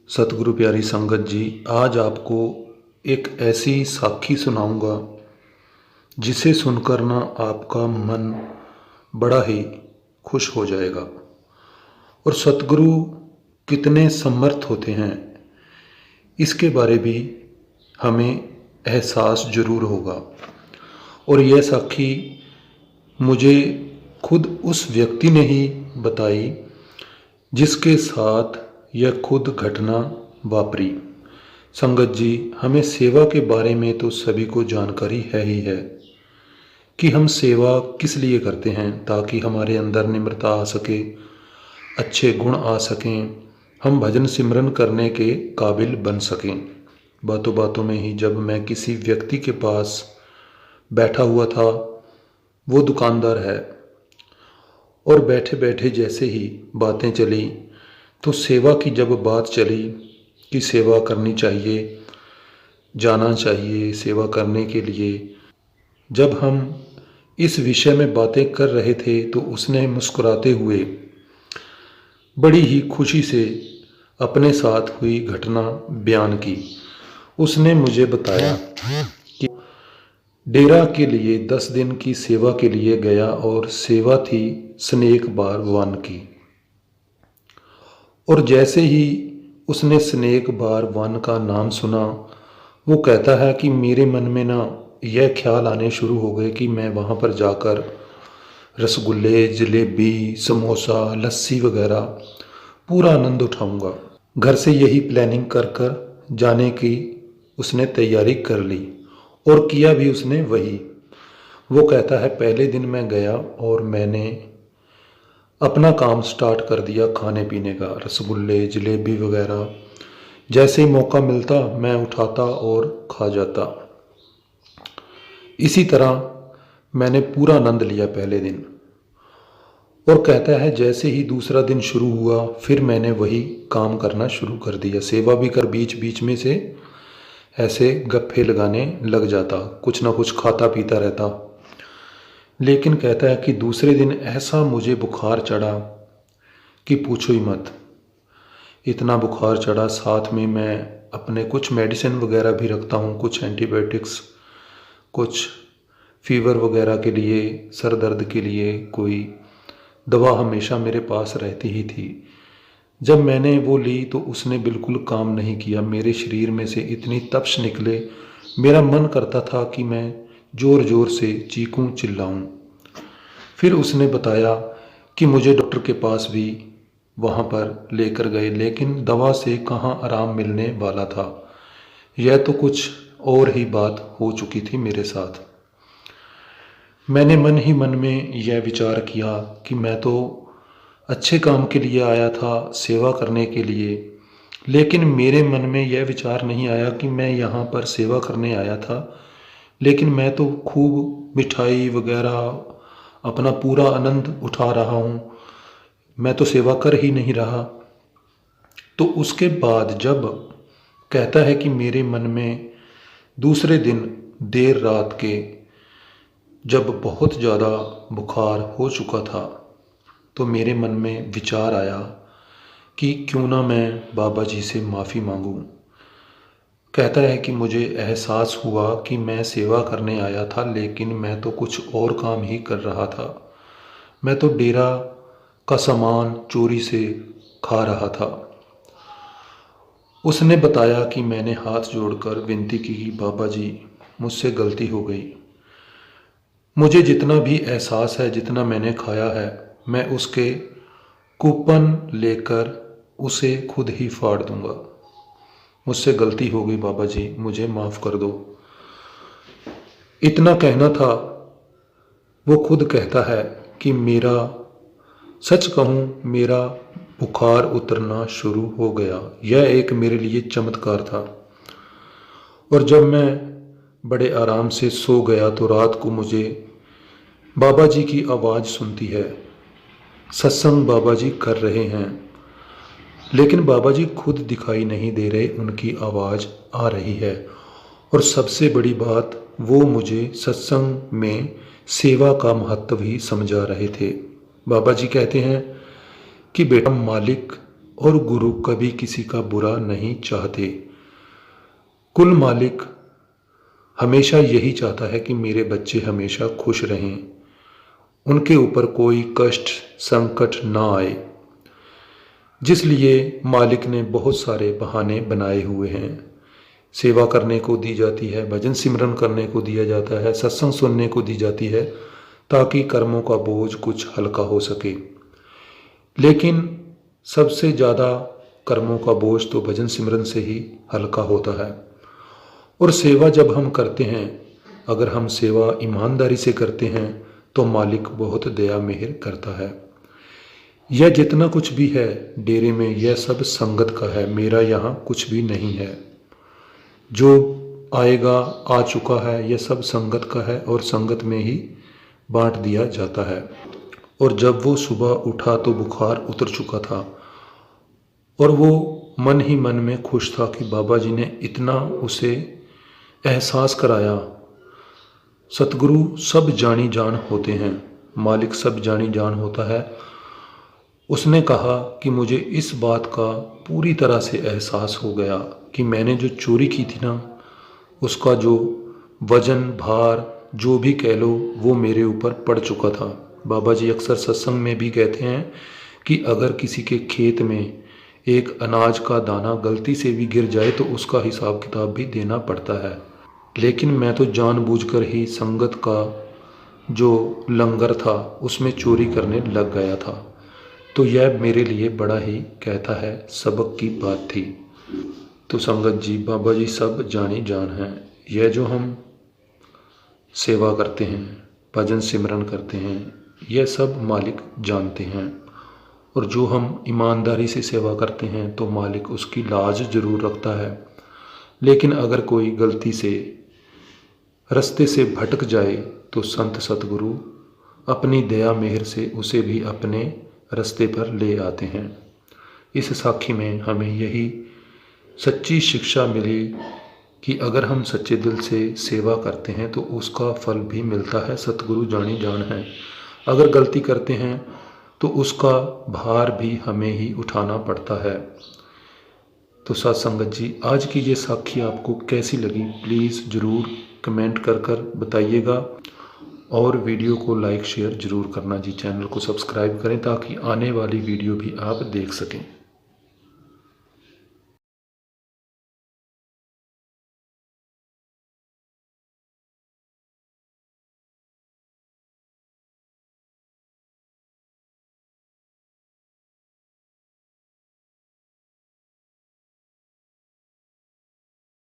सतगुरु प्यारी संगत जी, आज आपको एक ऐसी साखी सुनाऊंगा जिसे सुनकर ना आपका मन बड़ा ही खुश हो जाएगा। और सतगुरु कितने समर्थ होते हैं इसके बारे भी हमें एहसास जरूर होगा। और यह साखी मुझे खुद उस व्यक्ति ने ही बताई जिसके साथ यह खुद घटना वापरी। संगत जी, हमें सेवा के बारे में तो सभी को जानकारी है ही है कि हम सेवा किस लिए करते हैं, ताकि हमारे अंदर निम्रता आ सके, अच्छे गुण आ सकें, हम भजन सिमरन करने के काबिल बन सकें। बातों बातों में ही जब मैं किसी व्यक्ति के पास बैठा हुआ था, वो दुकानदार है, और बैठे बैठे जैसे ही बातें चली तो सेवा की जब बात चली कि सेवा करनी चाहिए, जाना चाहिए सेवा करने के लिए, जब हम इस विषय में बातें कर रहे थे तो उसने मुस्कुराते हुए बड़ी ही खुशी से अपने साथ हुई घटना बयान की। उसने मुझे बताया कि डेरा के लिए 10 दिन की सेवा के लिए गया और सेवा थी स्नेक बार वन की। और जैसे ही उसने स्नेक बार वन का नाम सुना, वो कहता है कि मेरे मन में ना यह ख्याल आने शुरू हो गए कि मैं वहाँ पर जाकर रसगुल्ले, जलेबी, समोसा, लस्सी वगैरह पूरा आनंद उठाऊंगा। घर से यही प्लानिंग कर कर जाने की उसने तैयारी कर ली और किया भी उसने वही। वो कहता है पहले दिन मैं गया और मैंने अपना काम स्टार्ट कर दिया खाने पीने का, रसगुल्ले, जलेबी वगैरह जैसे ही मौका मिलता मैं उठाता और खा जाता। इसी तरह मैंने पूरा आनंद लिया पहले दिन। और कहता है जैसे ही दूसरा दिन शुरू हुआ फिर मैंने वही काम करना शुरू कर दिया, सेवा भी कर बीच बीच में से ऐसे गप्पे लगाने लग जाता, कुछ ना कुछ खाता पीता रहता। लेकिन कहता है कि दूसरे दिन ऐसा मुझे बुखार चढ़ा कि पूछो ही मत। इतना बुखार चढ़ा, साथ में मैं अपने कुछ मेडिसिन वगैरह भी रखता हूँ, कुछ एंटीबायोटिक्स, कुछ फीवर वगैरह के लिए, सर दर्द के लिए कोई दवा हमेशा मेरे पास रहती ही थी। जब मैंने वो ली तो उसने बिल्कुल काम नहीं किया। मेरे शरीर में से इतनी तप्श निकले, मेरा मन करता था कि मैं ज़ोर ज़ोर से चीखूं चिल्लाऊं। फिर उसने बताया कि मुझे डॉक्टर के पास भी वहाँ पर लेकर गए, लेकिन दवा से कहाँ आराम मिलने वाला था। यह तो कुछ और ही बात हो चुकी थी मेरे साथ। मैंने मन ही मन में यह विचार किया कि मैं तो अच्छे काम के लिए आया था, सेवा करने के लिए, लेकिन मेरे मन में यह विचार नहीं आया कि मैं यहाँ पर सेवा करने आया था, लेकिन मैं तो खूब मिठाई वगैरह अपना पूरा आनंद उठा रहा हूँ, मैं तो सेवा कर ही नहीं रहा। तो उसके बाद जब कहता है कि मेरे मन में दूसरे दिन देर रात के जब बहुत ज़्यादा बुखार हो चुका था तो मेरे मन में विचार आया कि क्यों ना मैं बाबा जी से माफ़ी मांगूं। कहता है कि मुझे एहसास हुआ कि मैं सेवा करने आया था, लेकिन मैं तो कुछ और काम ही कर रहा था। मैं तो डेरा का सामान चोरी से खा रहा था। उसने बताया कि मैंने हाथ जोड़कर विनती की, बाबा जी मुझसे गलती हो गई, मुझे जितना भी एहसास है, जितना मैंने खाया है, मैं उसके कूपन लेकर उसे खुद ही फाड़ दूंगा। मुझसे गलती हो गई बाबा जी, मुझे माफ़ कर दो। इतना कहना था। वो खुद कहता है कि मेरा, सच कहूँ, मेरा बुखार उतरना शुरू हो गया। यह एक मेरे लिए चमत्कार था। और जब मैं बड़े आराम से सो गया तो रात को मुझे बाबा जी की आवाज़ सुनती है। सत्संग बाबा जी कर रहे हैं, लेकिन बाबा जी खुद दिखाई नहीं दे रहे, उनकी आवाज़ आ रही है। और सबसे बड़ी बात, वो मुझे सत्संग में सेवा का महत्व ही समझा रहे थे। बाबा जी कहते हैं कि बेटा, मालिक और गुरु कभी किसी का बुरा नहीं चाहते। कुल मालिक हमेशा यही चाहता है कि मेरे बच्चे हमेशा खुश रहें, उनके ऊपर कोई कष्ट संकट ना आए। जिसलिए मालिक ने बहुत सारे बहाने बनाए हुए हैं। सेवा करने को दी जाती है, भजन सिमरन करने को दिया जाता है, सत्संग सुनने को दी जाती है, ताकि कर्मों का बोझ कुछ हल्का हो सके। लेकिन सबसे ज़्यादा कर्मों का बोझ तो भजन सिमरन से ही हल्का होता है। और सेवा जब हम करते हैं, अगर हम सेवा ईमानदारी से करते हैं तो मालिक बहुत दया मेहर करता है। यह जितना कुछ भी है डेरे में, यह सब संगत का है, मेरा यहाँ कुछ भी नहीं है। जो आएगा आ चुका है, यह सब संगत का है और संगत में ही बांट दिया जाता है। और जब वो सुबह उठा तो बुखार उतर चुका था और वो मन ही मन में खुश था कि बाबा जी ने इतना उसे एहसास कराया। सतगुरु सब जानी जान होते हैं, मालिक सब जानी जान होता है। उसने कहा कि मुझे इस बात का पूरी तरह से एहसास हो गया कि मैंने जो चोरी की थी ना, उसका जो वजन भार जो भी कह लो वो मेरे ऊपर पड़ चुका था। बाबा जी अक्सर सत्संग में भी कहते हैं कि अगर किसी के खेत में एक अनाज का दाना गलती से भी गिर जाए तो उसका हिसाब किताब भी देना पड़ता है। लेकिन मैं तो जानबूझकर ही संगत का जो लंगर था उसमें चोरी करने लग गया था। तो यह मेरे लिए बड़ा ही कहता है सबक की बात थी। तो संगत जी, बाबा जी सब जानी जान हैं। यह जो हम सेवा करते हैं, भजन सिमरन करते हैं, यह सब मालिक जानते हैं। और जो हम ईमानदारी से सेवा करते हैं तो मालिक उसकी लाज जरूर रखता है। लेकिन अगर कोई गलती से रास्ते से भटक जाए तो संत सतगुरु अपनी दया मेहर से उसे भी अपने रास्ते पर ले आते हैं। इस साखी में हमें यही सच्ची शिक्षा मिली कि अगर हम सच्चे दिल से सेवा करते हैं तो उसका फल भी मिलता है। सतगुरु जानी जान है। अगर गलती करते हैं तो उसका भार भी हमें ही उठाना पड़ता है। तो साथ संगत जी, आज की ये साखी आपको कैसी लगी प्लीज़ ज़रूर कमेंट कर बताइएगा। और वीडियो को लाइक शेयर ज़रूर करना जी। चैनल को सब्सक्राइब करें ताकि आने वाली वीडियो भी आप देख सकें।